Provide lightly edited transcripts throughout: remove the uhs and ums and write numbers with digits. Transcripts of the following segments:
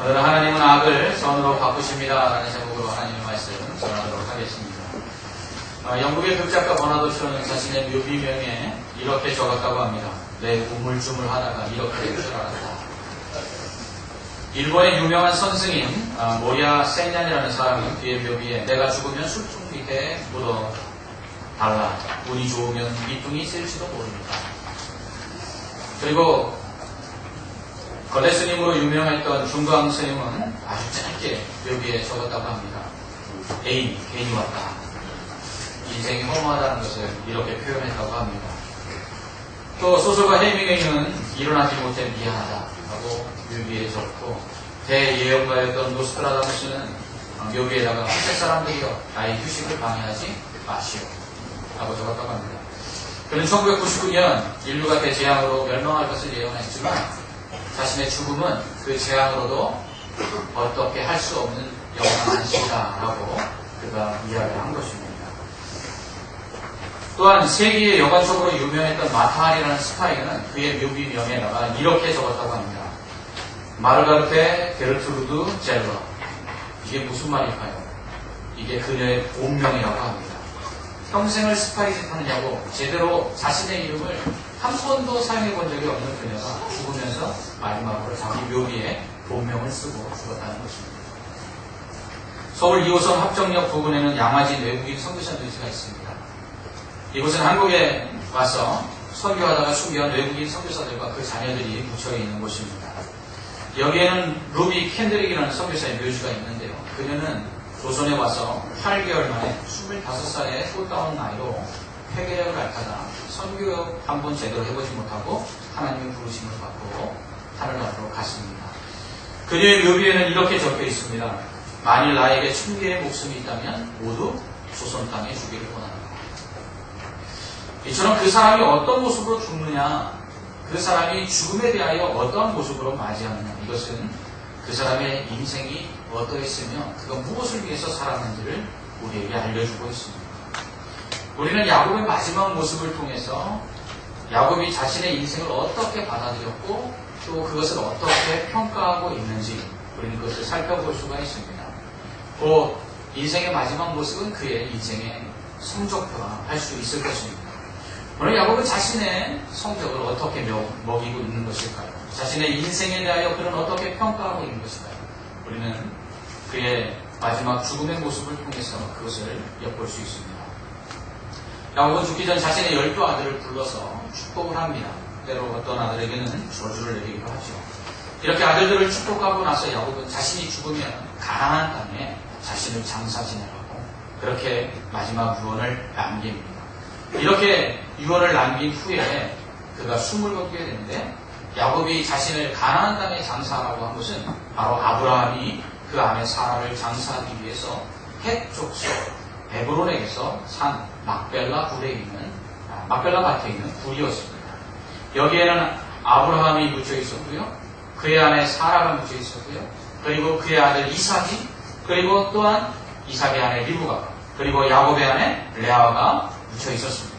오늘은 하나님은 악을 선으로 바꾸십니다 라는 제목으로 하나님의 말씀 전하도록 하겠습니다. 영국의 극작가 버나드 쇼는 자신의 묘비명에 이렇게 적었다고 합니다. 내 우물쭈물하다가 이렇게 될 줄 알았다. 일본의 유명한 선승인 모리아 센얀이라는 사람은 그의 묘비에 내가 죽으면 술통 밑에 묻어 달라. 운이 좋으면 밑둥이 있을지도 모릅니다. 그리고 걸레 스님으로 유명했던 중광 스님은 아주 짧게 묘비에 적었다고 합니다. 애인, 괜히 왔다. 인생이 허무하다는 것을 이렇게 표현했다고 합니다. 또 소설가 헤밍웨이는 일어나지 못해 미안하다 하고 묘비에 적고, 대예언가였던 노스트라다무스는 묘비에다가 한국 사람들이여 나의 휴식을 방해하지 마시오 하고 적었다고 합니다. 그는 1999년 인류가 대재앙으로 멸망할 것을 예언했지만 자신의 죽음은 그 재앙으로도 어떻게 할 수 없는 영원한 안식이다라고 그가 이야기한 것입니다. 또한 세계의 여관적으로 유명했던 마타하리라는 스파이는 그의 묘비명에다가 이렇게 적었다고 합니다. 마르가르테 게르트루드 젤러. 이게 무슨 말일까요? 이게 그녀의 본명이라고 합니다. 평생을 스파이 짓 하느냐고 제대로 자신의 이름을 한 번도 사용해 본 적이 없는 그녀가 죽으면서 마지막으로 자기 묘비에 본명을 쓰고 죽었다는 것입니다. 서울 2호선 합정역 부근에는 양화진 외국인 선교사 교지가 있습니다. 이곳은 한국에 와서 선교하다가 순교한 외국인 선교사들과 그 자녀들이 묻혀 있는 곳입니다. 여기에는 루비 캔드릭이라는 선교사의 묘지가 있는데요. 그녀는 조선에 와서 8개월 만에 25살의 꽃다운 나이로 회개력을 앓다가 선교역 한 번 제대로 해보지 못하고 하나님의 부르심을 받고 하늘나라로 갔습니다. 그녀의 묘비에는 이렇게 적혀 있습니다. 만일 나에게 1000개의 목숨이 있다면 모두 조선 땅에 주기를 원한다. 이처럼 그 사람이 어떤 모습으로 죽느냐, 그 사람이 죽음에 대하여 어떠한 모습으로 맞이하느냐, 이것은 그 사람의 인생이 어떠했으며 그가 무엇을 위해서 살았는지를 우리에게 알려주고 있습니다. 우리는 야곱의 마지막 모습을 통해서 야곱이 자신의 인생을 어떻게 받아들였고 또 그것을 어떻게 평가하고 있는지 우리는 그것을 살펴볼 수가 있습니다. 또 인생의 마지막 모습은 그의 인생의 성적표화 할 수 있을 것입니다. 오늘 야곱은 자신의 성적을 어떻게 먹이고 있는 것일까요? 자신의 인생에 대하여 그는 어떻게 평가하고 있는 것일까요? 우리는 그의 마지막 죽음의 모습을 통해서 그것을 엿볼 수 있습니다. 야곱은 죽기 전 자신의 12아들을 불러서 축복을 합니다. 때로 어떤 아들에게는 저주를 내리기도 하죠. 이렇게 아들들을 축복하고 나서 야곱은 자신이 죽으면 가나안 땅에 자신을 장사 지내라고 그렇게 마지막 유언을 남깁니다. 이렇게 유언을 남긴 후에 그가 숨을 거두게 되는데, 야곱이 자신을 가나안 땅에 장사하라고 한 것은 바로 아브라함이 그 안에 사라를 장사하기 위해서 헷 족속 에브론에게서 산 막벨라 밭에 있는 굴이었습니다. 여기에는 아브라함이 묻혀 있었고요, 그의 안에 사라가 묻혀 있었고요, 그리고 그의 아들 이삭이, 그리고 또한 이삭의 아내 리브가, 그리고 야곱의 아내 레아가 묻혀 있었습니다.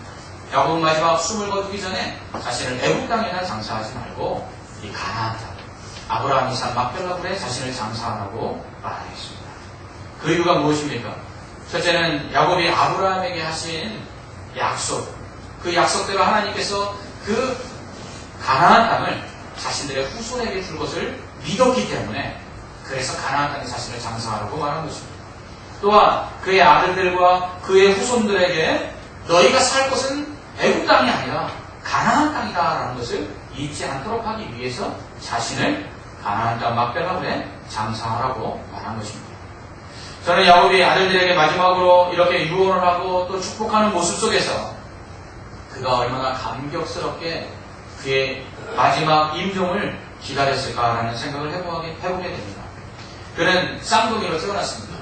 야곱은 마지막 숨을 거두기 전에 자신을 애굽 땅에나 장사하지 말고 이 가나안 땅, 아브라함이 산 막벨라 굴에 자신을 장사하라고 말하였습니다. 그 이유가 무엇입니까? 첫째는 야곱이 아브라함에게 하신 약속, 그 약속대로 하나님께서 그 가나안 땅을 자신들의 후손에게 줄 것을 믿었기 때문에 그래서 가나안 땅에 자신을 장사하라고 말한 것입니다. 또한 그의 아들들과 그의 후손들에게 너희가 살 곳은 애굽 땅이 아니라 가나안 땅이다라는 것을 잊지 않도록 하기 위해서 자신을 가나안 땅 막벨라굴에 장사하라고 말한 것입니다. 저는 야곱이 아들들에게 마지막으로 이렇게 유언을 하고 또 축복하는 모습 속에서 그가 얼마나 감격스럽게 그의 마지막 임종을 기다렸을까라는 생각을 해보게 됩니다. 그는 쌍둥이로 태어났습니다.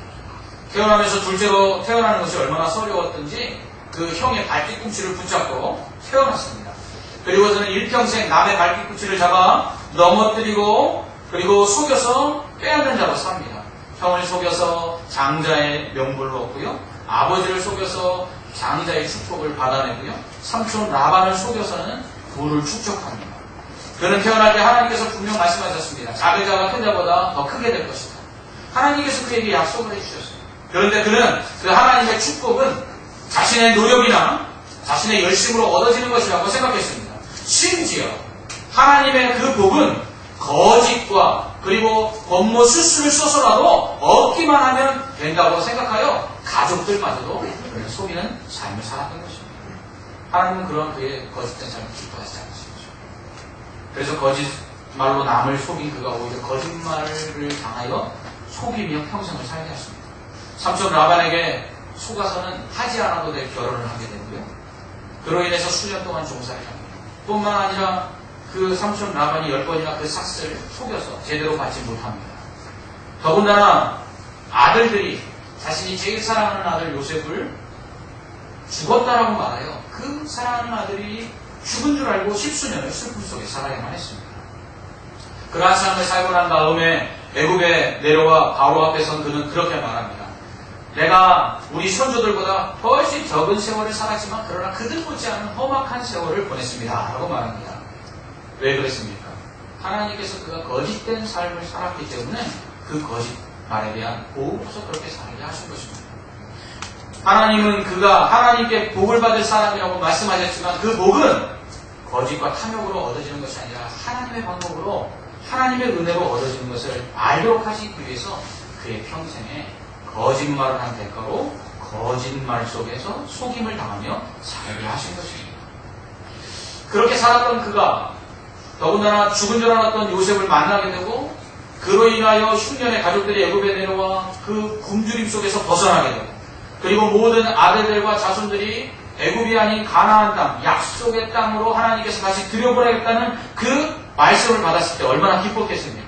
태어나면서 둘째로 태어나는 것이 얼마나 서러웠던지 그 형의 발뒤꿈치를 붙잡고 태어났습니다. 그리고서는 일평생 남의 발뒤꿈치를 잡아 넘어뜨리고 그리고 속여서 빼앗는 자로 삽니다. 형을 속여서 장자의 명분을 얻고요, 아버지를 속여서 장자의 축복을 받아내고요, 삼촌 라반을 속여서는 부를 축적합니다. 그는 태어날 때 하나님께서 분명 말씀하셨습니다. 작은 자가 큰 자보다 더 크게 될 것이다. 하나님께서 그에게 약속을 해주셨어요. 그런데 그는 그 하나님의 축복은 자신의 노력이나 자신의 열심으로 얻어지는 것이라고 생각했습니다. 심지어 하나님의 그 복은 거짓과 그리고 권모 수수를 써서라도 얻기만 하면 된다고 생각하여 가족들마저도 그를 속이는 삶을 살았던 것입니다. 하나님은 그런 그의 거짓된 삶을 기뻐하지 않으십니다. 그래서 거짓말로 남을 속인 그가 오히려 거짓말을 당하여 속이며 평생을 살게 하십니다. 삼촌 라반에게 속아서는 하지 않아도 될 결혼을 하게 되고요. 그로 인해서 수년 동안 종살이 합니다. 뿐만 아니라 그 삼촌 라반이 10번이나 그 삭스를 속여서 제대로 받지 못합니다. 더군다나 아들들이 자신이 제일 사랑하는 아들 요셉을 죽었다라고 말하여 그 사랑하는 아들이 죽은 줄 알고 10수년을 슬픔 속에 살아야만 했습니다. 그러한 삶을 살고 난 다음에 애굽에 내려와 바로 앞에 선 그는 그렇게 말합니다. 내가 우리 선조들보다 훨씬 적은 세월을 살았지만 그러나 그들 못지않은 험악한 세월을 보냈습니다. 라고 말합니다. 왜 그랬습니까? 하나님께서 그가 거짓된 삶을 살았기 때문에 그 거짓말에 대한 보호로서 그렇게 살게 하신 것입니다. 하나님은 그가 하나님께 복을 받을 사람이라고 말씀하셨지만 그 복은 거짓과 탐욕으로 얻어지는 것이 아니라 하나님의 방법으로 하나님의 은혜로 얻어지는 것을 알도록 하시기 위해서 그의 평생에 거짓말을 한 대가로 거짓말 속에서 속임을 당하며 살게 하신 것입니다. 그렇게 살았던 그가 더군다나 죽은 줄 알았던 요셉을 만나게 되고 그로 인하여 흉년의 가족들이 애굽에 내려와 그 굶주림 속에서 벗어나게 되고 그리고 모든 아들들과 자손들이 애굽이 아닌 가나안 땅, 약속의 땅으로 하나님께서 다시 들여보내겠다는 그 말씀을 받았을 때 얼마나 기뻤겠습니까?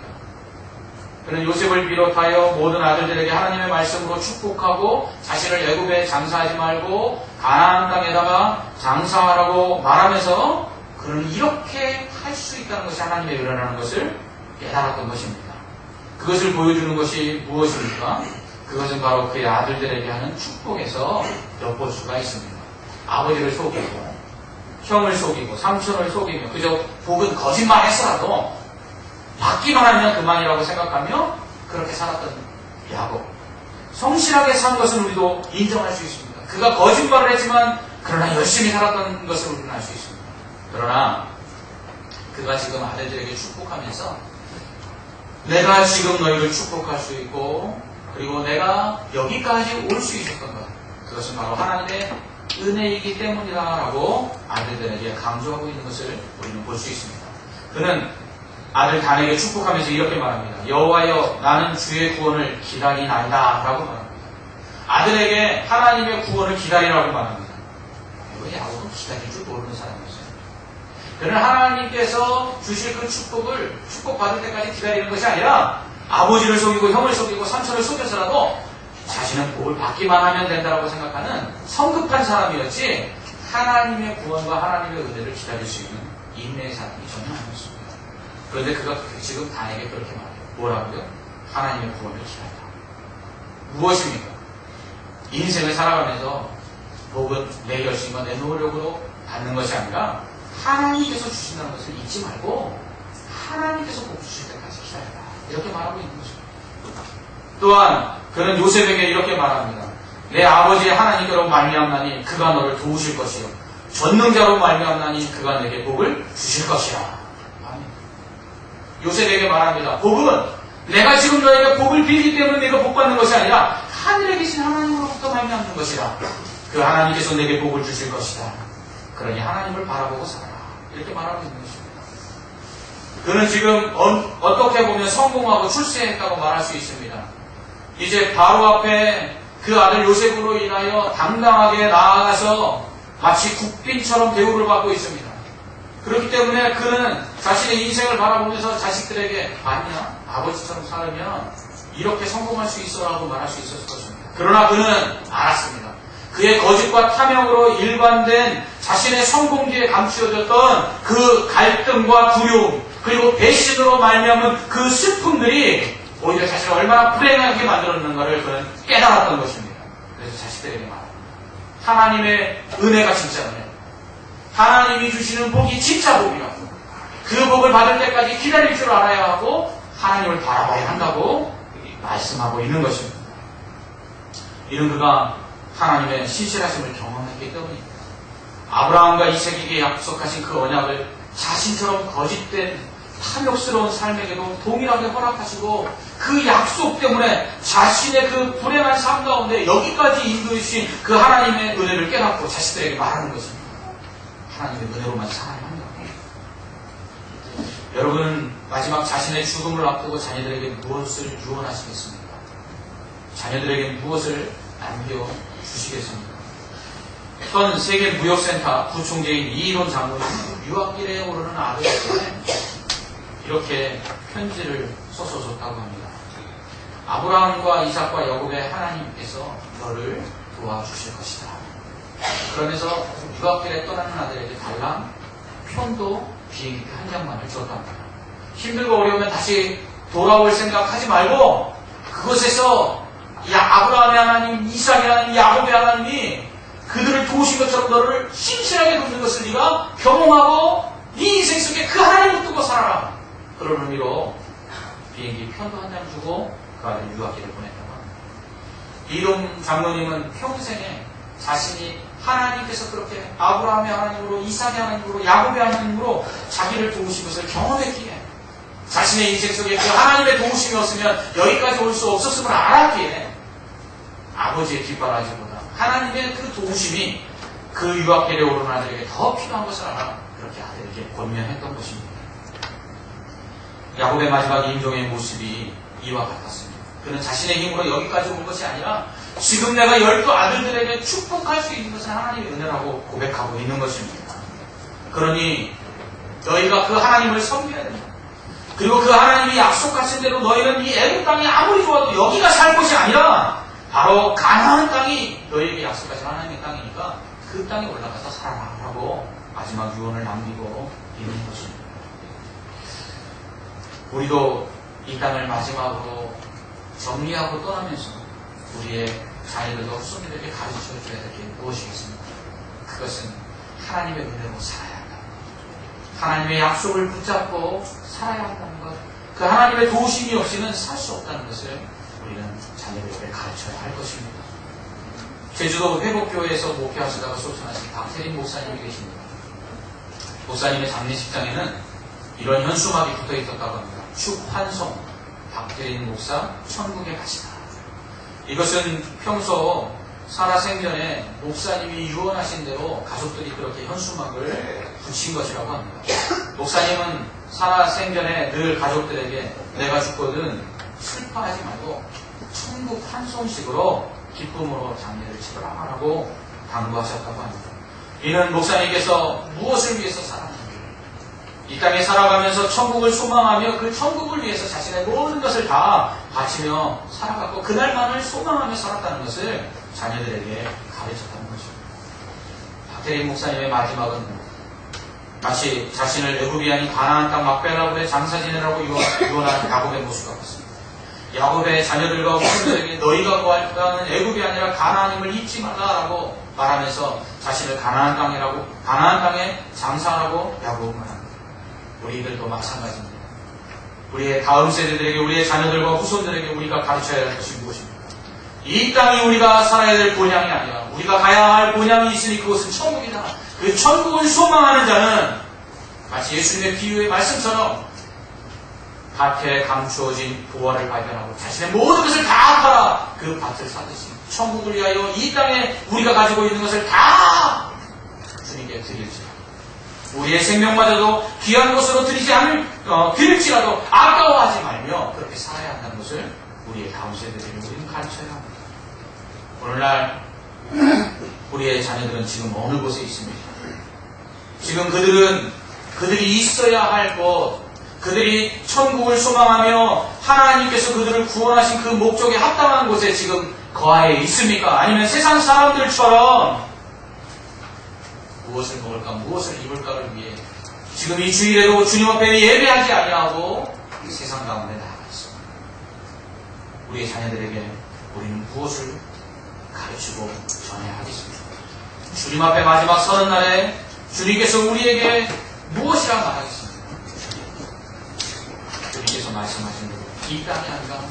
그는 요셉을 비롯하여 모든 아들들에게 하나님의 말씀으로 축복하고 자신을 애굽에 장사하지 말고 가나안 땅에다가 장사하라고 말하면서 그는 이렇게 할 수 있다는 것이 하나님의 은혜라는 것을 깨달았던 것입니다. 그것을 보여주는 것이 무엇입니까? 그것은 바로 그의 아들들에게 하는 축복에서 엿볼 수가 있습니다. 아버지를 속이고 형을 속이고 삼촌을 속이며 그저 복은 거짓말했어라도 받기만 하면 그만이라고 생각하며 그렇게 살았던 야곱. 성실하게 산 것은 우리도 인정할 수 있습니다. 그가 거짓말을 했지만 그러나 열심히 살았던 것을 우리는 알 수 있습니다. 그러나 그가 지금 아들들에게 축복하면서 내가 지금 너희를 축복할 수 있고 그리고 내가 여기까지 올 수 있었던 것 그것은 바로 하나님의 은혜이기 때문이다라고 아들들에게 강조하고 있는 것을 우리는 볼 수 있습니다. 그는 아들 단에게 축복하면서 이렇게 말합니다. 여호와여 나는 주의 구원을 기다리나이다 라고 말합니다. 아들에게 하나님의 구원을 기다리라고 말합니다. 왜 야곱은 기다릴 줄 모르는 사람이었어요. 그는 하나님께서 주실 그 축복을 축복받을 때까지 기다리는 것이 아니라 아버지를 속이고 형을 속이고 삼촌을 속여서라도 자신은 복을 받기만 하면 된다고 생각하는 성급한 사람이었지 하나님의 구원과 하나님의 은혜를 기다릴 수 있는 인내의 사람이 전혀 아니었습니다. 그런데 그가 지금 단에게 그렇게 말해요. 뭐라고요? 하나님의 구원을 기다리라. 무엇입니까? 인생을 살아가면서 복은 내 열심과 내 노력으로 받는 것이 아니라 하나님께서 주신다는 것을 잊지 말고 하나님께서 복 주실 때까지 기다려라. 이렇게 말하고 있는 것입니다. 또한 그는 요셉에게 이렇게 말합니다. 내 아버지 하나님께로 말미암나니 그가 너를 도우실 것이요 전능자로 말미암나니 그가 내게 복을 주실 것이라. 아멘. 요셉에게 말합니다. 복은 내가 지금 너에게 복을 빌기 때문에 내가 복 받는 것이 아니라 하늘에 계신 하나님으로부터 말미암는 것이라. 그 하나님께서 내게 복을 주실 것이다. 그러니 하나님을 바라보고 살아라. 이렇게 말하고 있는 것입니다. 그는 지금 어떻게 보면 성공하고 출세했다고 말할 수 있습니다. 이제 바로 앞에 그 아들 요셉으로 인하여 당당하게 나아가서 마치 국빈처럼 대우를 받고 있습니다. 그렇기 때문에 그는 자신의 인생을 바라보면서 자식들에게 아니야 아버지처럼 살면 이렇게 성공할 수 있어라고 말할 수 있었을 것입니다. 그러나 그는 알았습니다. 그의 거짓과 탐욕으로 일관된 자신의 성공 뒤에 감추어졌던 그 갈등과 두려움 그리고 배신으로 말미암은 그 슬픔들이 오히려 자신을 얼마나 불행하게 만들었는가를 그는 깨달았던 것입니다. 그래서 자식들에게 말합니다. 하나님의 은혜가 진짜 은혜. 하나님이 주시는 복이 진짜 복이라고. 그 복을 받을 때까지 기다릴 줄 알아야 하고 하나님을 바라봐야 한다고 말씀하고 있는 것입니다. 이는 그가 하나님의 신실하심을 경험했기 때문입니다. 아브라함과 이삭에게 약속하신 그 언약을 자신처럼 거짓된 탐욕스러운 삶에게도 동일하게 허락하시고 그 약속 때문에 자신의 그 불행한 삶 가운데 여기까지 인도해 주신 그 하나님의 은혜를 깨닫고 자식들에게 말하는 것입니다. 하나님의 은혜로만 살아야 한다. 여러분은 마지막 자신의 죽음을 앞두고 자녀들에게 무엇을 유언하시겠습니까? 자녀들에게 무엇을 남겨주시겠습니까? 현 세계 무역센터 부총재인 이일원 장로는 유학길에 오르는 아들에게 이렇게 편지를 써서 줬다고 합니다. 아브라함과 이삭과 야곱의 하나님께서 너를 도와주실 것이다. 그러면서 유학길에 떠나는 아들에게 달랑 편도 비행기 한 장만을 줬답니다. 힘들고 어려우면 다시 돌아올 생각하지 말고 그곳에서 아브라함의 하나님, 이삭의 하나님, 야곱의 하나님이 그들을 도우신 것처럼 너를 신실하게 돕는 것을 네가 경험하고 네 인생 속에 그 하나님을 두고 살아라. 그런 의미로 비행기 편도 한 장 주고 그 아들 유학길을 보냈다고 합니다. 이동 장로님은 평생에 자신이 하나님께서 그렇게 아브라함의 하나님으로, 이삭의 하나님으로, 야곱의 하나님으로 자기를 도우신 것을 경험했기에 자신의 인생 속에 그 하나님의 도우심이 없으면 여기까지 올 수 없었음을 알았기에 아버지의 뒷바라지보다 하나님의 그 도우심이 그 유학길에 오른 아들에게 더 필요한 것을 알아 그렇게 아들에게 권면했던 것입니다. 야곱의 마지막 임종의 모습이 이와 같았습니다. 그는 자신의 힘으로 여기까지 온 것이 아니라 지금 내가 12 아들들에게 축복할 수 있는 것은 하나님의 은혜라고 고백하고 있는 것입니다. 그러니 너희가 그 하나님을 섬겨야 된다. 그리고 그 하나님이 약속하신 대로 너희는 이 애굽 땅이 아무리 좋아도 여기가 살 곳이 아니라 바로 가나안 땅이 너희에게 약속하신 하나님의 땅이니까 그 땅에 올라가서 살아라라고 마지막 유언을 남기고 있는 것입니다. 우리도 이 땅을 마지막으로 정리하고 떠나면서 우리의 자녀들과 후손들에게 가르쳐줘야 될 게 무엇이겠습니까? 그것은 하나님의 은혜로 살아야 한다. 하나님의 약속을 붙잡고 살아야 한다는 것. 그 하나님의 도우심이 없이는 살 수 없다는 것을 우리는 자녀들에게 가르쳐야 할 것입니다. 제주도 회복교회에서 목회하시다가 소천하신 박태린 목사님이 계십니다. 목사님의 장례식장에는 이런 현수막이 붙어 있었다고 합니다. 축환송 박태린 목사 천국에 가시다. 이것은 평소 살아생전에 목사님이 유언하신 대로 가족들이 그렇게 현수막을 붙인 것이라고 합니다. 목사님은 살아생전에 늘 가족들에게 내가 죽거든 슬퍼하지 말고 천국 환송식으로 기쁨으로 장례를 치러라라고 당부하셨다고 합니다. 이는 목사님께서 무엇을 위해서 살았는지 이 땅에 살아가면서 천국을 소망하며 그 천국을 위해서 자신의 모든 것을 다 바치며 살아갔고 그날만을 소망하며 살았다는 것을 자녀들에게 가르쳤다는 것입니다. 박태린 목사님의 마지막은 마치 자신을 애굽이 아닌 가나안 땅 막벨라굴에 장사 지내라고 유언한 야곱의 모습 같았습니다. 야곱의 자녀들과 후손들에게 너희가 구할 땅은 애굽이 아니라 가나안임을 잊지 말라라고 말하면서 자신을 가나안 땅에 장사하라고 야곱은 말합니다. 우리들도 마찬가지입니다. 우리의 다음 세대들에게, 우리의 자녀들과 후손들에게 우리가 가르쳐야 할 것이 무엇입니까? 이 땅이 우리가 살아야 될 본향이 아니라 우리가 가야 할 본향이 있으니 그것은 천국이다. 그 천국을 소망하는 자는 마치 예수님의 비유의 말씀처럼 밭에 감추어진 보화를 발견하고 자신의 모든 것을 다 팔아 그 밭을 사듯이 천국을 위하여 이 땅에 우리가 가지고 있는 것을 다 주님께 드릴지라도 우리의 생명마저도 귀한 것으로 드릴지라도 아까워하지 말며 그렇게 살아야 한다는 것을 우리의 다음 세대들에게 우리는 가르쳐야 합니다. 오늘날 우리의 자녀들은 지금 어느 곳에 있습니까? 지금 그들이 있어야 할 곳, 그들이 천국을 소망하며 하나님께서 그들을 구원하신 그 목적에 합당한 곳에 지금 거하에 있습니까? 아니면 세상 사람들처럼 무엇을 먹을까, 무엇을 입을까를 위해 지금 이 주일에도 주님 앞에 예배하지 아니하고 세상 가운데 나아가 있습니다. 우리의 자녀들에게 우리는 무엇을 가르치고 전해야 하겠습니까? 주님 앞에 마지막 서는 날에 주님께서 우리에게 무엇이라 말하겠습니까? 하나님께서 말씀하신 대로 이 땅이 아니라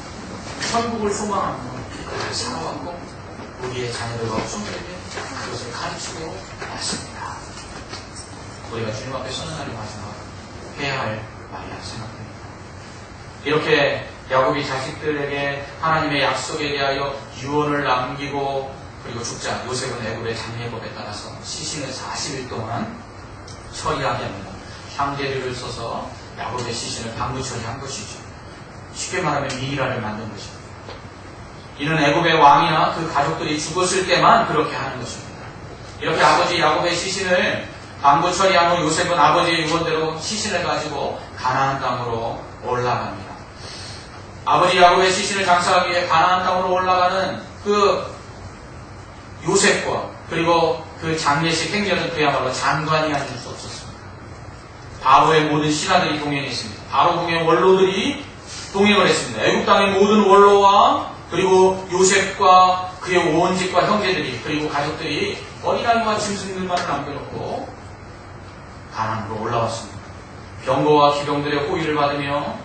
천국을 소망하며 그를 살아왔고 우리의 자녀들과 후손들에게 그것을 가르치고 왔습니다. 우리가 주님 앞에 서는 날이 마지막 해야 할 말이라 생각됩니다. 이렇게 야곱이 자식들에게 하나님의 약속에 대하여 유언을 남기고 그리고 죽자 요셉은 애굽의 장례법에 따라서 시신을 40일 동안 처리하게 합니다. 향제류를 써서 야곱의 시신을 방부 처리한 것이죠. 쉽게 말하면 미이라를 만든 것입니다. 이는 애굽의 왕이나 그 가족들이 죽었을 때만 그렇게 하는 것입니다. 이렇게 아버지 야곱의 시신을 방부 처리한 후 요셉은 아버지의 유언대로 시신을 가지고 가나안 땅으로 올라갑니다. 아버지 야곱의 시신을 장사하기 위해 가나안 땅으로 올라가는 그 요셉과 그리고 그 장례식 행렬은 그야말로 장관이 아닐 수 없었습니다. 바로의 모든 신하들이 동행했습니다. 바로 동행 원로들이 동행을 했습니다. 애굽 땅의 모든 원로와 그리고 요셉과 그의 온 집과 형제들이 그리고 가족들이 어린아이와 짐승들만을 남겨놓고 가나안으로 올라왔습니다. 병거와 기병들의 호위를 받으며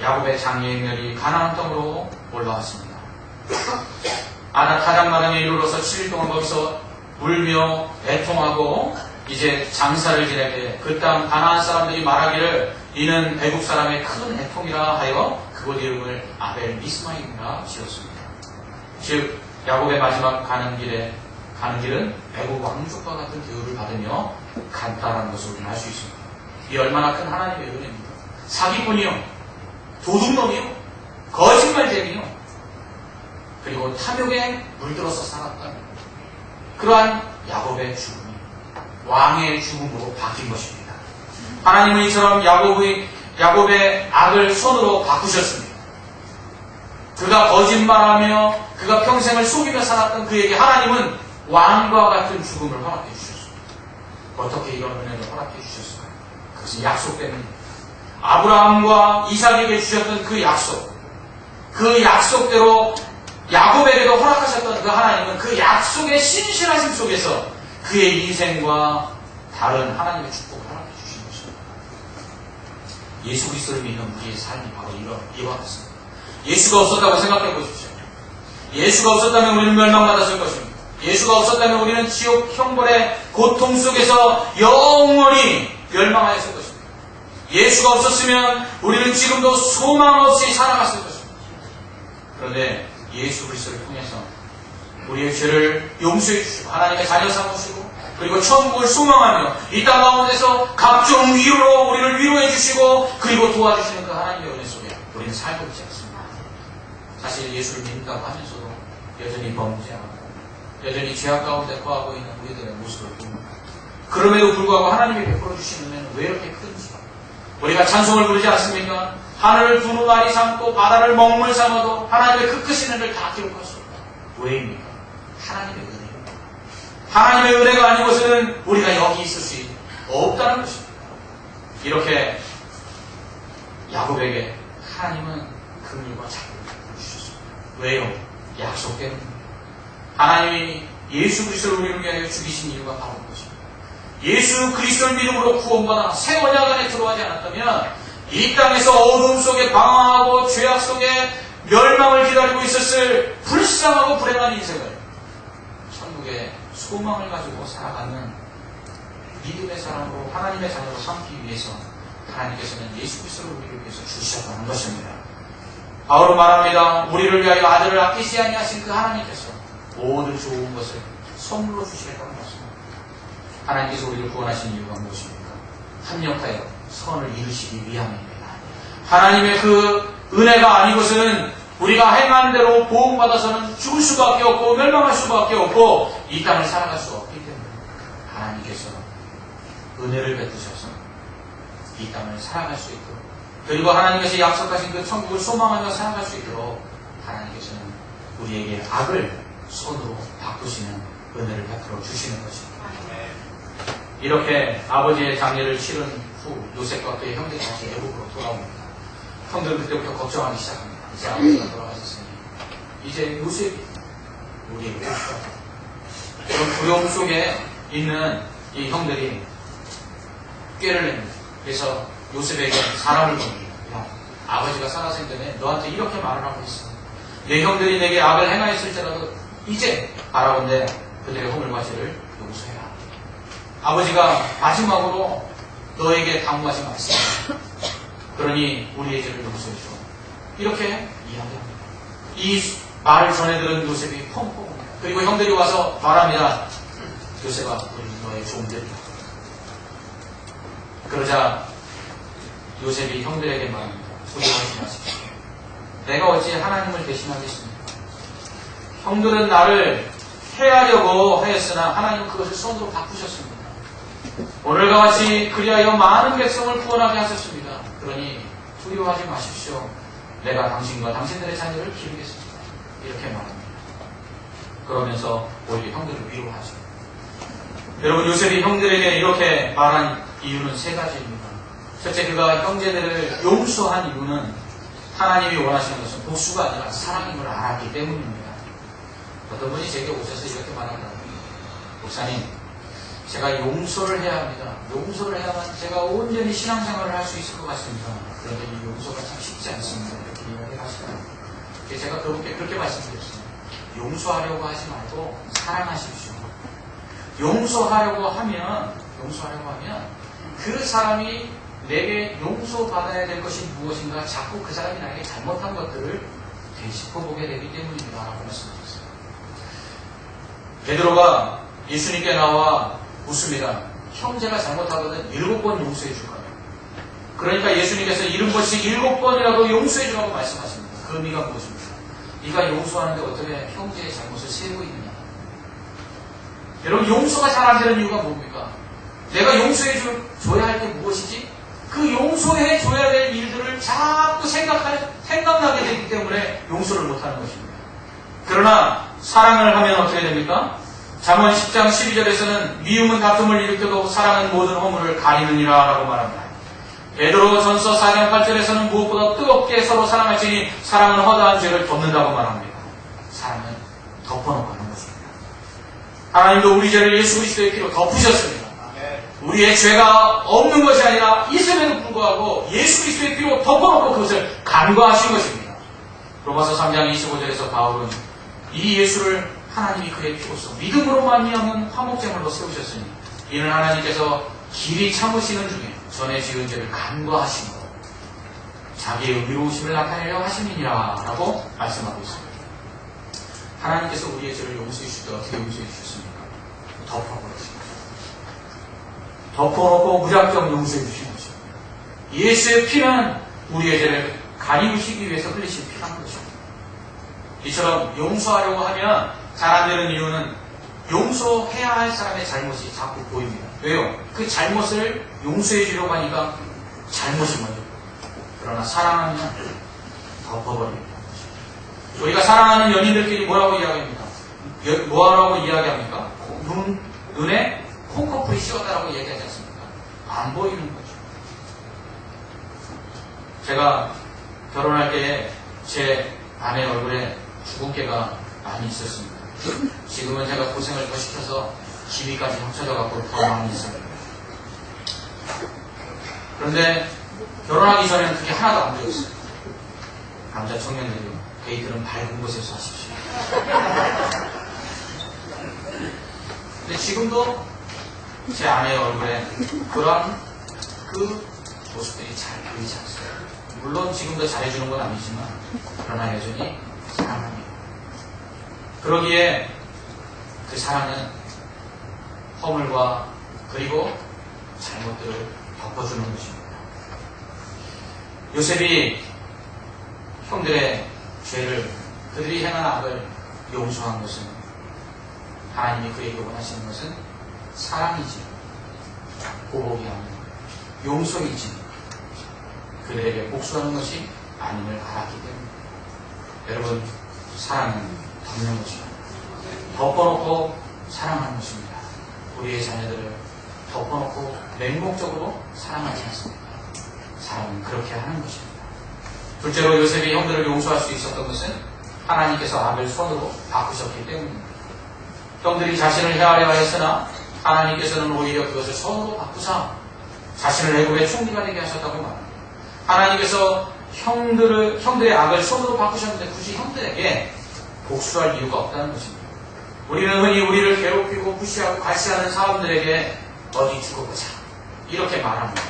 야곱의 장례행렬이 가나안 땅으로 올라왔습니다. 가장마당에 이르러서 7일 동안 거기서 울며 애통하고 이제 장사를 지내게 그 땅 가나안 사람들이 말하기를 이는 애굽 사람의 큰 애통이라 하여 그곳 이름을 아벨 미스마임이라 지었습니다. 즉 야곱의 마지막 가는 길은 애굽 왕족과 같은 대우를 받으며 간다라는 것을 우리는 알 수 있습니다. 이 얼마나 큰 하나님의 은혜입니다. 사기꾼이요, 도둑놈이요, 거짓말쟁이요, 그리고 탐욕에 물들어서 살았다는 그러한 야곱의 죽음이 왕의 죽음으로 바뀐 것입니다. 하나님은 이처럼 야곱의 악을 선으로 바꾸셨습니다. 그가 거짓말하며 그가 평생을 속이며 살았던 그에게 하나님은 왕과 같은 죽음을 허락해 주셨습니다. 어떻게 이런 은혜를 허락해 주셨을까요? 그것은 약속 때문입니다. 아브라함과 이삭에게 주셨던 그 약속대로 야곱에게도 허락하셨던 그 하나님은 그 약속의 신실하심 속에서 그의 인생과 다른 하나님의 축복을 허락해 주신 것입니다. 예수 그리스도를 믿는 우리의 삶이 바로 이와 같습니다. 예수가 없었다고 생각해 보십시오. 예수가 없었다면 우리는 멸망받았을 것입니다. 예수가 없었다면 우리는 지옥 형벌의 고통 속에서 영원히 멸망하였을 것입니다. 예수가 없었으면 우리는 지금도 소망 없이 살아갔을 것입니다. 그런데 예수 그리스도를 통해서 우리의 죄를 용서해 주시고 하나님의 자녀 삼으시고 그리고 천국을 소망하며 이 땅 가운데서 각종 위로로 우리를 위로해 주시고 그리고 도와주시는 그 하나님의 은혜 속에 우리는 살고 있지 않습니다. 사실 예수를 믿는다고 하면서도 여전히 범죄하고 여전히 죄악 가운데 거하고 있는 우리들의 모습을 봅니다. 그럼에도 불구하고 하나님이 베풀어 주시는 은혜는 왜 이렇게 큰지 우리가 찬송을 부르지 않습니까? 하늘을 두루마리 삼고 바다를 먹물 삼아도 하나님의 그 크신 은혜를 다 기록할 수 없다. 왜입니까? 하나님의 은혜입니다. 하나님의 은혜가 아니고서는 우리가 여기 있을 수 없다는 것입니다. 이렇게 야곱에게 하나님은 긍휼과 자비를 베풀어 주셨습니다. 왜요? 약속 때문입니다. 하나님이 예수 그리스도를 우리를 위하여 죽이신 이유가 바로 그것입니다. 예수 그리스도를 믿음으로 구원받아 새 언약 안에 들어가지 않았다면 이 땅에서 어둠 속에 방황하고 죄악 속에 멸망을 기다리고 있었을 불쌍하고 불행한 인생을 천국의 소망을 가지고 살아가는 믿음의 사람으로 하나님의 자녀로 삼기 위해서 하나님께서는 예수 그리스도를 우리를 위해서 주셨다는 것입니다. 바울은 말합니다. 우리를 위하여 아들을 아끼지 아니하신 그 하나님께서 모든 좋은 것을 선물로 주시겠다는 것입니다. 하나님께서 우리를 구원하신 이유가 무엇입니까? 합력하여 선을 이루시기 위함입니다. 하나님의 그 은혜가 아니고서는 우리가 행한 대로 보응받아서는 죽을 수밖에 없고 멸망할 수밖에 없고 이 땅을 살아갈 수 없기 때문에 하나님께서 은혜를 베푸셔서 이 땅을 살아갈 수 있도록 그리고 하나님께서 약속하신 그 천국을 소망하며 살아갈 수 있도록 하나님께서는 우리에게 악을 손으로 바꾸시는 은혜를 베풀어 주시는 것입니다. 이렇게 아버지의 장례를 치른 후 요셉과 그의 형제가 다시 애국으로 돌아옵니다. 형들은 그때부터 걱정하기 시작합니다. 이제 아버지가 돌아가셨으니 이제 요셉이 우리에게 오시다. 그런 두려움 속에 있는 이 형들이 꾀를 냅니다. 그래서 요셉에게 사람을 보냅니다. 아버지가 살아생 전에 너한테 이렇게 말을 하고 있어. 내 형들이 내게 악을 행하였을지라도 이제 바라본대 그들의 허물과 죄를 용서해라. 아버지가 마지막으로 너에게 당부하신 말씀. 그러니 우리의 죄를 용서해줘. 이렇게 이야기합니다. 이 말을 전해 들은 요셉이 펑펑. 그리고 형들이 와서 말합니다. 요셉아, 우리 너의 종들이다. 그러자 요셉이 형들에게 말합니다. 두려워하지 마십시오. 내가 어찌 하나님을 대신하겠습니까? 형들은 나를 해하려고 하였으나 하나님은 그것을 손으로 바꾸셨습니다. 오늘과 같이 그리하여 많은 백성을 구원하게 하셨습니다. 그러니 두려워하지 마십시오. 내가 당신과 당신들의 자녀를 기르겠습니다. 이렇게 말합니다. 그러면서 오히려 형들을 위로하죠. 여러분, 요셉이 형들에게 이렇게 말한 이유는 세 가지입니다. 첫째, 그가 형제들을 용서한 이유는 하나님이 원하시는 것은 복수가 아니라 사랑임을 알았기 때문입니다. 어떤 분이 제게 오셔서 이렇게 말한다고. 목사님, 제가 용서를 해야 합니다. 용서를 해야만 제가 온전히 신앙생활을 할 수 있을 것 같습니다. 그런데 이 용서가 참 쉽지 않습니다. 이렇게 이야기를 하시더라고요. 제가 그분께 그렇게 말씀드렸습니다. 용서하려고 하지 말고 사랑하십시오. 용서하려고 하면 그 사람이 내게 용서받아야 될 것이 무엇인가 자꾸 그 사람이 나에게 잘못한 것들을 되짚어보게 되기 때문입니다. 라고 말씀드렸어요. 베드로가 예수님께 나와 묻습니다. 형제가 잘못하거든 7번 용서해 줄까요? 그러니까 예수님께서 70번씩 7번이라도 용서해 주라고 말씀하십니다. 그 의미가 무엇입니까? 네가 용서하는데 어떻게 형제의 잘못을 세고 있느냐? 여러분, 용서가 잘 안 되는 이유가 뭡니까? 내가 용서해 줘야 할 게 무엇이지? 그 용서해 줘야 될 일들을 자꾸 생각나게 되기 때문에 용서를 못하는 것입니다. 그러나 사랑을 하면 어떻게 됩니까? 잠언 10장 12절에서는 미움은 다툼을 일으켜도 사랑은 모든 허물을 가리느니라 라고 말합니다. 베드로 전서 4장 8절에서는 무엇보다 뜨겁게 서로 사랑할지니 사랑은 허다한 죄를 덮는다고 말합니다. 사랑은 덮어놓고 하는 것입니다. 하나님도 우리 죄를 예수 그리스도의 피로 덮으셨습니다. 우리의 죄가 없는 것이 아니라 있음에도 불구하고 예수 그리스도의 피로 덮어놓고 그것을 간과하신 것입니다. 로마서 3장 25절에서 바울은 이 예수를 하나님이 그의 피로써 믿음으로 말미암은 화목제물로 세우셨으니 이는 하나님께서 길이 참으시는 중에 전에 지은 죄를 간과하심으로 자기의 의로우심을 나타내려 하심이니라 라고 말씀하고 있습니다. 하나님께서 우리의 죄를 용서해 주실 때 어떻게 용서해 주셨습니까? 덮어버렸습니다. 덮어놓고 무작정 용서해 주신 것입니다. 예수의 피는 우리의 죄를 가리우시기 위해서 흘리신 피라는 것입니다. 이처럼 용서하려고 하면 잘 안 되는 이유는 용서해야 할 사람의 잘못이 자꾸 보입니다. 왜요? 그 잘못을 용서해 주려고 하니까 잘못이 먼저. 그러나 사랑하면 덮어버립니다. 우리가 사랑하는 연인들끼리 뭐라고 이야기합니까? 뭐라고 이야기합니까? 눈에 콩커풀이 씌웠다라고 얘기하지 않습니까? 안 보이는 거죠. 제가 결혼할 때에 제 아내 얼굴에 주근깨가 많이 있었습니다. 지금은 제가 고생을 더 시켜서 기미까지 합쳐져갖고 더 많이 있습니다. 그런데 결혼하기 전에는 그게 하나도 안 보였어요. 남자 청년들이 데이트는 밝은 곳에서 하십시오. 근데 지금도 제 아내의 얼굴에 그런 그 모습들이 잘 보이지 않습니다. 물론 지금도 잘해주는 건 아니지만 그러나 여전히 사랑합니다. 그러기에 그 사랑은 허물과 그리고 잘못들을 덮어주는 것입니다. 요셉이 형들의 죄를 그들이 행한 악을 용서한 것은 하나님이 그에게 원하시는 것은 사랑이지 보복이 아닌 용서이지 그들에게 복수하는 것이 아님을 알았기 때문입니다. 여러분, 사랑은 덮는 것입니다. 덮어놓고 사랑하는 것입니다. 우리의 자녀들을 덮어놓고 맹목적으로 사랑하지 않습니다. 사랑은 그렇게 하는 것입니다. 둘째로 요셉이 형들을 용서할 수 있었던 것은 하나님께서 악을 선으로 바꾸셨기 때문입니다. 형들이 자신을 해하려 했으나 하나님께서는 오히려 그것을 선으로 바꾸사 자신을 애굽의 총리가 되게 하셨다고 말합니다. 하나님께서 형들의 악을 선으로 바꾸셨는데 굳이 형들에게 복수할 이유가 없다는 것입니다. 우리는 흔히 우리를 괴롭히고 무시하고 과시하는 사람들에게 어디 죽어보자 이렇게 말합니다.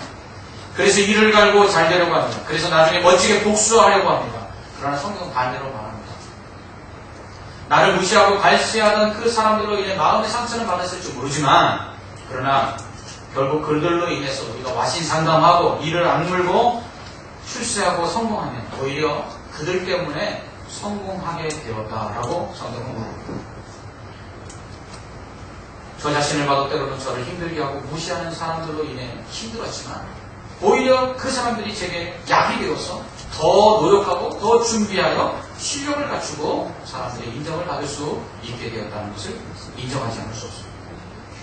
그래서 이를 갈고 잘 되려고 합니다. 그래서 나중에 멋지게 복수하려고 합니다. 그러나 성경은 반대로 말합니다. 나를 무시하고 갈시하던 그 사람들로 인해 마음의 상처는 받았을지 모르지만 그러나 결국 그들로 인해서 우리가 와신상담하고 이를 악물고 출세하고 성공하면 오히려 그들 때문에 성공하게 되었다라고 성경은 말합니다. 저 자신을 봐도 때로는 저를 힘들게 하고 무시하는 사람들로 인해 힘들었지만 오히려 그 사람들이 제게 약이 되어서 더 노력하고 더 준비하여 실력을 갖추고 사람들의 인정을 받을 수 있게 되었다는 것을 인정하지 않을 수 없습니다.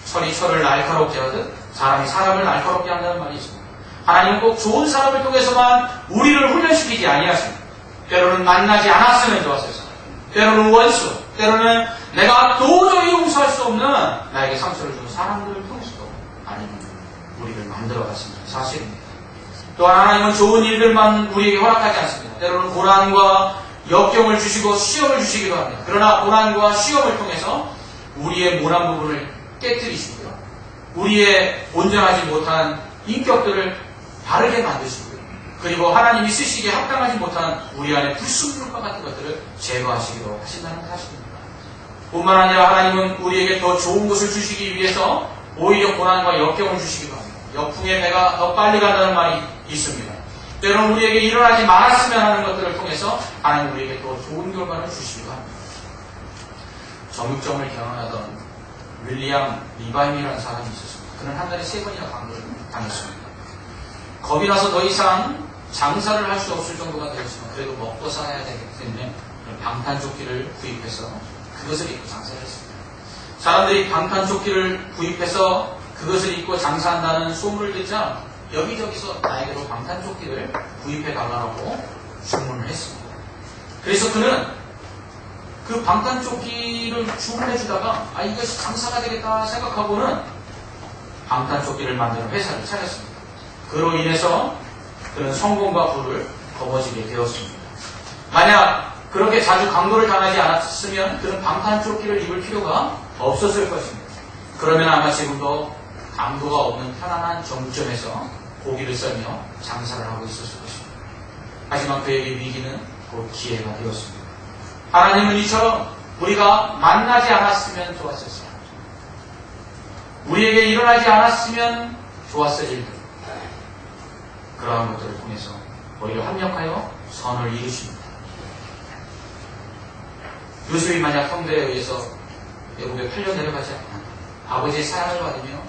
철이 철을 날카롭게 하듯 사람이 사람을 날카롭게 한다는 말이 있습니다. 하나님은 꼭 좋은 사람을 통해서만 우리를 훈련시키지 아니하십니다. 때로는 만나지 않았으면 좋았어요. 때로는 원수, 때로는 내가 도저히 용서할 수 없는 나에게 상처를 준 사람들을 통해서도 하나님은 우리를 만들어 가십니다. 사실입니다. 또한 하나님은 좋은 일들만 우리에게 허락하지 않습니다. 때로는 고난과 역경을 주시고 시험을 주시기도 합니다. 그러나 고난과 시험을 통해서 우리의 모난 부분을 깨뜨리시고요. 우리의 온전하지 못한 인격들을 바르게 만드시고요. 그리고 하나님이 쓰시기에 합당하지 못한 우리 안에 불순물과 같은 것들을 제거하시기로 하신다는 사실입니다. 뿐만 아니라 하나님은 우리에게 더 좋은 것을 주시기 위해서 오히려 고난과 역경을 주시기도 합니다. 역풍의 배가 더 빨리 간다는 말이 있습니다. 때로는 우리에게 일어나지 말았으면 하는 것들을 통해서 하나님 우리에게 더 좋은 결과를 주시기도 합니다. 정육점을 경영하던 윌리엄 리바임이라는 사람이 있었습니다. 그는 한 달에 3번이나 강도를 당했습니다. 겁이 나서 더 이상 장사를 할 수 없을 정도가 되었지만 그래도 먹고 살아야 되기 때문에 방탄조끼를 구입해서 그것을 입고 장사를 했습니다. 사람들이 방탄조끼를 구입해서 그것을 입고 장사한다는 소문을 듣자 여기저기서 나에게로 방탄조끼를 구입해 달라고 주문을 했습니다. 그래서 그는 그 방탄조끼를 주문해 주다가 이것이 장사가 되겠다 생각하고는 방탄조끼를 만드는 회사를 차렸습니다. 그로 인해서 그는 성공과 부를 거머쥐게 되었습니다. 만약 그렇게 자주 강도를 당하지 않았으면 그는 방탄조끼를 입을 필요가 없었을 것입니다. 그러면 아마 지금도 강도가 없는 편안한 정점에서 고기를 썰며 장사를 하고 있었을 것입니다. 하지만 그에게 위기는 곧 기회가 되었습니다. 하나님은 이처럼 우리가 만나지 않았으면 좋았었어요. 우리에게 일어나지 않았으면 좋았을 일들, 그러한 것들을 통해서 오히려 합력하여 선을 이루십니다. 요셉이 만약 형들에 의해서 애국에 팔려 내려가지 않고 아버지의 사랑을 받으며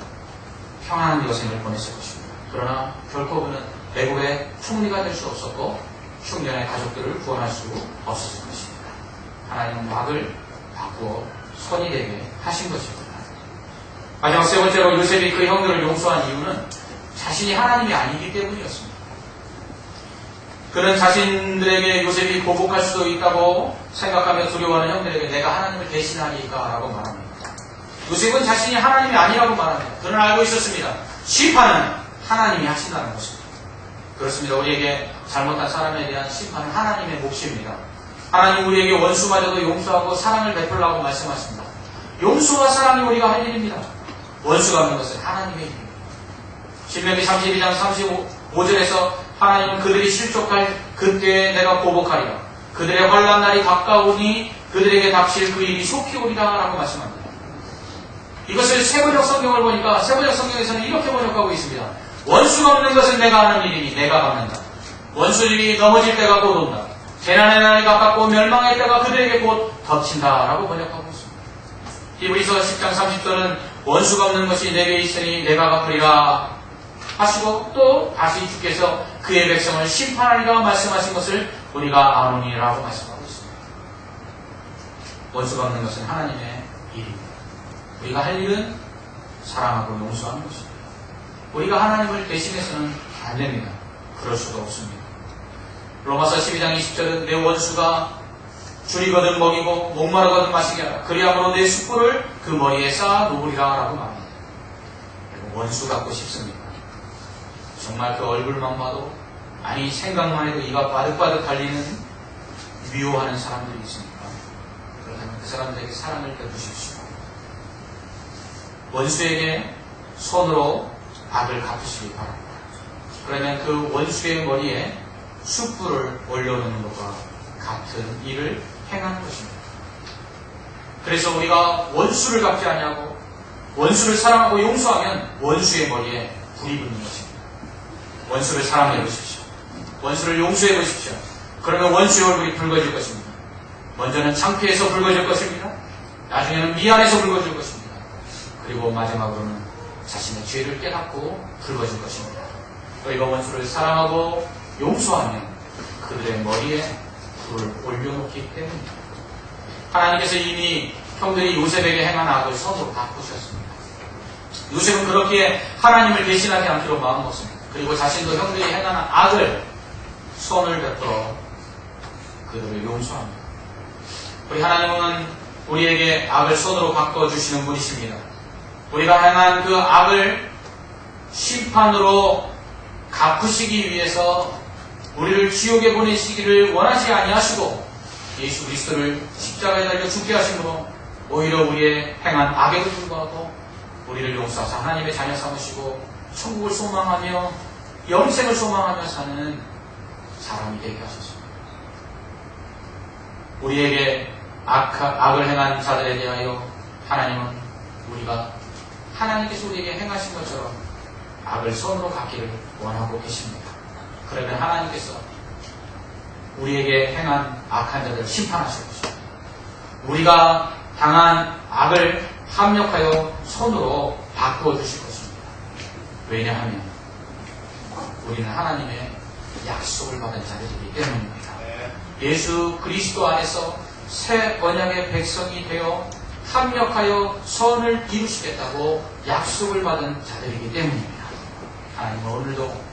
평안한 여생을 보냈을 것입니다. 그러나 결코 그는 애국의 총리가 될 수 없었고 흉년의 가족들을 구원할 수 없었을 것입니다. 하나님은 막을 바꾸어 선이 되게 하신 것입니다. 마지막 3번째로 요셉이 그 형들을 용서한 이유는 자신이 하나님이 아니기 때문이었습니다. 그는 자신들에게 요셉이 보복할 수도 있다고 생각하며 두려워하는 형들에게 내가 하나님을 대신하니까 라고 말합니다. 요셉은 자신이 하나님이 아니라고 말합니다. 그는 알고 있었습니다. 심판은 하나님이 하신다는 것입니다. 그렇습니다. 우리에게 잘못한 사람에 대한 심판은 하나님의 몫입니다. 하나님 우리에게 원수마저도 용서하고 사랑을 베풀라고 말씀하십니다. 용서와 사랑이 우리가 할 일입니다. 원수가 없는 것은 하나님의 일입니다. 신명기 32장 35절에서 하나님은 그들이 실족할 그때에 내가 보복하리라. 그들의 환난 날이 가까우니 그들에게 닥칠 그 일이 속히 오리라 라고 말씀합니다. 이것을 세번역 성경을 보니까 세번역 성경에서는 이렇게 번역하고 있습니다. 원수가 없는 것은 내가 하는 일이니 내가 갚는다. 원수들이 넘어질 때가 곧 온다. 재난의 날이 가깝고 멸망의 때가 그들에게 곧 덮친다 라고 번역하고 있습니다. 히브리서 10장 30절은 원수가 없는 것이 내게 있으니 내가 갚으리라 하시고 또 다시 주께서 그의 백성을 심판하리라 말씀하신 것을 우리가 아노니라고 말씀하고 있습니다. 원수가 없는 것은 하나님의 일입니다. 우리가 할 일은 사랑하고 용서하는 것입니다. 우리가 하나님을 대신해서는 안 됩니다. 그럴 수도 없습니다. 로마서 12장 20절은 내 원수가 줄이거든 먹이고 목마르거든 마시게 하라. 그리함으로 내 숯불을 그 머리에 쌓아 놓으리라 라고 말합니다. 원수 갖고 싶습니다. 정말 그 얼굴만 봐도 아니 생각만 해도 이가 바득바득 달리는 미워하는 사람들이 있습니까? 그렇다면 그 사람들에게 사랑을 베푸십시오. 원수에게 손으로 악을 갚으시기 바랍니다. 그러면 그 원수의 머리에 숯불을 올려놓는 것과 같은 일을 행하는 것입니다. 그래서 우리가 원수를 갚지 아니하고 원수를 사랑하고 용서하면 원수의 머리에 불이 붙는 것입니다. 원수를 사랑해 보십시오. 원수를 용서해 보십시오. 그러면 원수의 얼굴이 붉어질 것입니다. 먼저는 창피해서 붉어질 것입니다. 나중에는 미안해서 붉어질 것입니다. 그리고 마지막으로는 자신의 죄를 깨닫고 붉어질 것입니다. 우리가 원수를 사랑하고 용서하면 그들의 머리에 불을 올려놓기 때문입니다. 하나님께서 이미 형들이 요셉에게 행한 악을 선으로 바꾸셨습니다. 요셉은 그렇게 하나님을 대신하지 않기로 마음먹습니다. 그리고 자신도 형들이 행한 악을 선을 베풀어 그들을 용서합니다. 우리 하나님은 우리에게 악을 선으로 바꿔주시는 분이십니다. 우리가 행한 그 악을 심판으로 갚으시기 위해서 우리를 지옥에 보내시기를 원하지 아니하시고 예수 그리스도를 십자가에 달려 죽게 하심으로 오히려 우리의 행한 악에도 불구하고 우리를 용서하사 하나님의 자녀 삼으시고 천국을 소망하며 영생을 소망하며 사는 사람이 되게 하셨습니다. 우리에게 악을 행한 자들에 대하여 하나님은 우리가 하나님께서 우리에게 행하신 것처럼 악을 선으로 갚기를 원하고 계십니다. 그러면 하나님께서 우리에게 행한 악한 자들을 심판하실 것입니다. 우리가 당한 악을 합력하여 선으로 바꿔주실 것입니다. 왜냐하면 우리는 하나님의 약속을 받은 자들이기 때문입니다. 예수 그리스도 안에서 새 언약의 백성이 되어 합력하여 선을 이루시겠다고 약속을 받은 자들이기 때문입니다. 하나님은 오늘도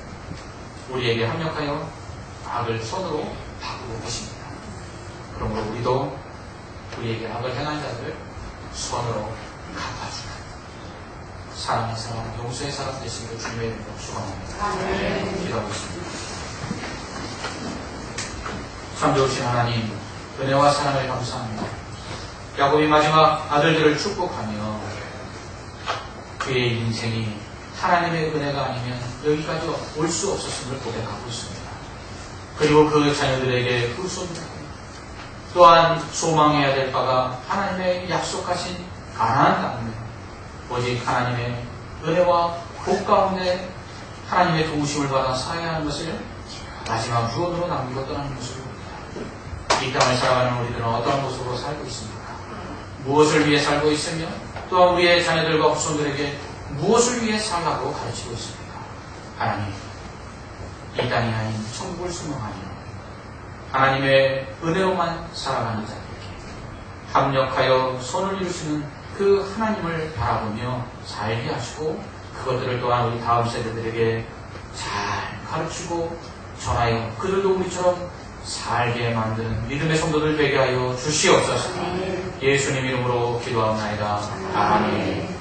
우리에게 합력하여 악을 선으로 바꾸고 계십니다. 그러므로 우리도 우리에게 악을 행한 자들을 선으로 갚아주는 사랑의 사람, 용서의 사람 되시기를 주님의 이름으로 축원합니다. 기도하겠습니다. 참 좋으신 하나님, 은혜와 사랑을 감사합니다. 야곱이 마지막 아들들을 축복하며 그의 인생이 하나님의 은혜가 아니면 여기까지 올 수 없었음을 고백하고 있습니다. 그리고 그 자녀들에게 후손들 또한 소망해야 될 바가 하나님의 약속하신 가나안 땅입니다. 오직 하나님의 은혜와 복 가운데 하나님의 도우심을 받아 살아야 하는 것을 마지막 유언으로 남기고 떠나는 모습을 봅니다. 이 땅을 살아가는 우리들은 어떤 모습으로 살고 있습니까? 무엇을 위해 살고 있으며 또한 우리의 자녀들과 후손들에게 무엇을 위해 살라고 가르치고 있습니까? 하나님, 이 땅이 아닌 천국을 소망하며 하나님의 은혜로만 살아가는 자들에게 합력하여 선을 이루시는 그 하나님을 바라보며 살게 하시고 그것들을 또한 우리 다음 세대들에게 잘 가르치고 전하여 그들도 우리처럼 살게 만드는 믿음의 성도들 되게 하여 주시옵소서. 예수님 이름으로 기도하옵나이다. 아멘.